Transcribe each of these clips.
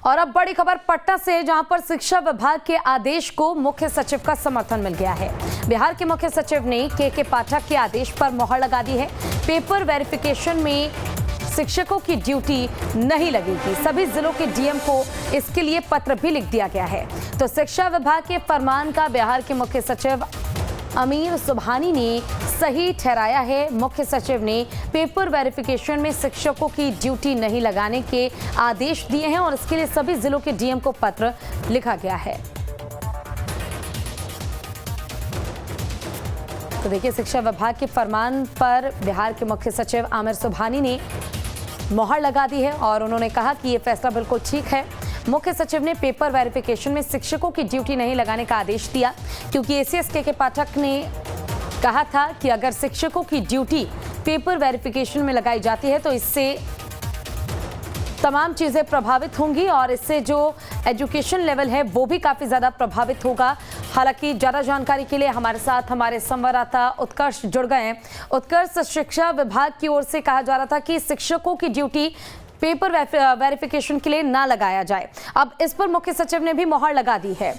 और अब बड़ी खबर पटना से, जहां पर शिक्षा विभाग के आदेश को मुख्य सचिव का समर्थन मिल गया है। बिहार के मुख्य सचिव ने के पाठक के आदेश पर मोहर लगा दी है। पेपर वेरिफिकेशन में शिक्षकों की ड्यूटी नहीं लगेगी। सभी जिलों के डीएम को इसके लिए पत्र भी लिख दिया गया है। तो शिक्षा विभाग के फरमान का बिहार के मुख्य सचिव आमिर सुबहानी ने सही ठहराया है। मुख्य सचिव ने पेपर वेरिफिकेशन में शिक्षकों की ड्यूटी नहीं लगाने के आदेश दिए हैं और इसके लिए सभी जिलों के डीएम को पत्र लिखा गया है। तो देखिए, शिक्षा विभाग के फरमान पर बिहार के मुख्य सचिव आमिर सुबहानी ने मोहर लगा दी है और उन्होंने कहा कि ये फैसला बिल्कुल ठीक है। मुख्य सचिव ने पेपर वेरिफिकेशन में शिक्षकों की ड्यूटी नहीं लगाने का आदेश दिया, क्योंकि एसीएस के पाठक ने कहा था कि अगर शिक्षकों की ड्यूटी पेपर वेरिफिकेशन में लगाई जाती है तो इससे तमाम चीज़ें प्रभावित होंगी और इससे जो एजुकेशन लेवल है वो भी काफ़ी ज़्यादा प्रभावित होगा। हालांकि ज़्यादा जानकारी के लिए हमारे साथ हमारे संवाददाता उत्कर्ष जुड़ गए हैं। उत्कर्ष, शिक्षा विभाग की ओर से कहा जा रहा था कि शिक्षकों की ड्यूटी पेपर वेरिफिकेशन के लिए ना लगाया जाए। अब इस पर मुख्य सचिव ने भी मोहर लगा दी है।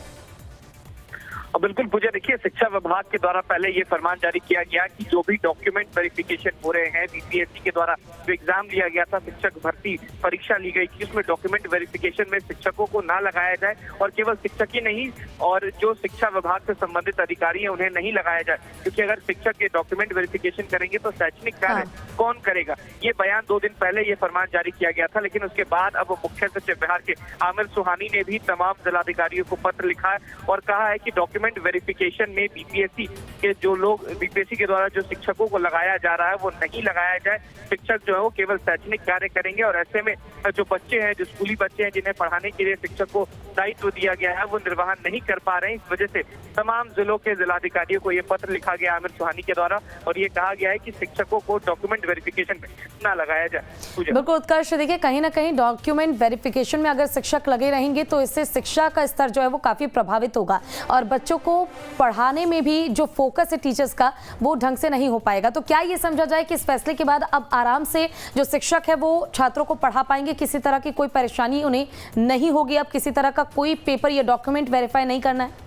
बिल्कुल पूजा, देखिए, शिक्षा विभाग के द्वारा पहले ये फरमान जारी किया गया कि जो भी डॉक्यूमेंट वेरिफिकेशन हो रहे हैं, बीपीएससी के द्वारा जो एग्जाम लिया गया था, शिक्षक भर्ती परीक्षा ली गई थी, उसमें डॉक्यूमेंट वेरिफिकेशन में शिक्षकों को ना लगाया जाए और केवल शिक्षक ही नहीं और जो शिक्षा विभाग से संबंधित अधिकारी हैं उन्हें नहीं लगाया जाए, क्योंकि अगर शिक्षक के डॉक्यूमेंट वेरिफिकेशन करेंगे तो शैक्षणिक कार्य कौन करेगा। ये बयान 2 दिन पहले ये फरमान जारी किया गया था, लेकिन उसके बाद अब मुख्य सचिव बिहार के आमिर सुबहानी ने भी तमाम जिलाधिकारियों को पत्र लिखा है और कहा है कि डॉक्यूमेंट वेरिफिकेशन में बीपीएससी के जो लोग बीपीएससी के द्वारा जो शिक्षकों को लगाया जा रहा है वो नहीं लगाया जाए। शिक्षक जो है वो केवल शैक्षणिक कार्य करेंगे और ऐसे में जो बच्चे हैं, जो स्कूली बच्चे हैं, जिन्हें पढ़ाने के लिए शिक्षक को दायित्व दिया गया है, वो निर्वहन नहीं कर पा रहे हैं। इस वजह से तमाम जिलों के जिलाधिकारियों को ये पत्र लिखा गया आमिर सुबहानी के द्वारा और ये कहा गया है कि शिक्षकों को डॉक्यूमेंट वेरिफिकेशन में ना लगाया जाए। बिल्कुल उत्कर्ष, देखिए, कहीं ना कहीं डॉक्यूमेंट वेरिफिकेशन में अगर शिक्षक लगे रहेंगे तो इससे शिक्षा का स्तर जो है वो काफी प्रभावित होगा और बच्चों को पढ़ाने में भी जो फोकस है टीचर्स का वो ढंग से नहीं हो पाएगा। तो क्या ये समझा जाए कि इस फैसले के बाद अब आराम से जो शिक्षक है वो छात्रों को पढ़ा पाएंगे, किसी तरह की कोई परेशानी उन्हें नहीं होगी, अब किसी तरह का कोई पेपर या डॉक्यूमेंट वेरीफाई नहीं करना है?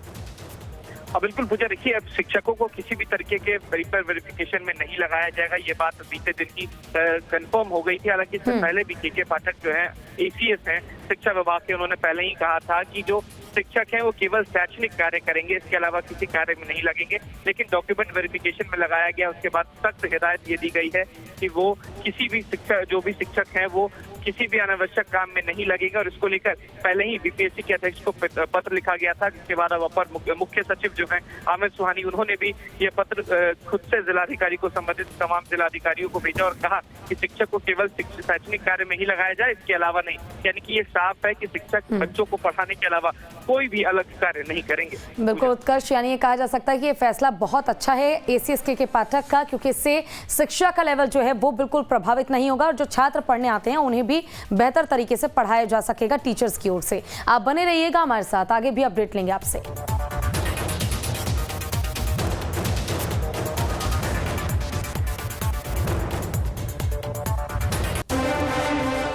बिल्कुल पूजा, देखिए, अब शिक्षकों को किसी भी तरीके के पेपर वेरिफिकेशन में नहीं लगाया जाएगा। ये बात बीते दिन की कंफर्म हो गई थी। हालांकि इससे पहले भी के पाठक जो है एसीएस हैं शिक्षा विभाग के, उन्होंने पहले ही कहा था कि जो शिक्षक हैं वो केवल शैक्षणिक कार्य करेंगे, इसके अलावा किसी कार्य में नहीं लगेंगे। लेकिन डॉक्यूमेंट वेरिफिकेशन में लगाया गया, उसके बाद सख्त हिदायत ये दी गई है कि वो किसी भी शिक्षक, जो भी शिक्षक हैं वो किसी भी अनावश्यक काम में नहीं लगेगा और इसको लेकर पहले ही बीपीएससी के अध्यक्ष को पत्र लिखा गया था, जिसके बाद अब अपर मुख्य सचिव जो है आमिर सुबहानी, उन्होंने भी ये पत्र खुद से जिलाधिकारी को, संबंधित तमाम जिलाधिकारियों को भेजा और कहा कि शिक्षक को केवल शैक्षणिक कार्य में ही लगाया जाए, इसके अलावा नहीं। यानी कि ये साफ है कि शिक्षक बच्चों को पढ़ाने के अलावा कोई भी अलग कार्य नहीं करेंगे। बिल्कुल उत्कर्ष, यानी ये कहा जा सकता है कि ये फैसला बहुत अच्छा है एसीएस के पाठक का, क्योंकि इससे शिक्षा का लेवल जो है वो बिल्कुल प्रभावित नहीं होगा और जो छात्र पढ़ने आते हैं उन्हें भी बेहतर तरीके से पढ़ाया जा सकेगा टीचर्स की ओर से। आप बने रहिएगा हमारे साथ, आगे भी अपडेट लेंगे आपसे।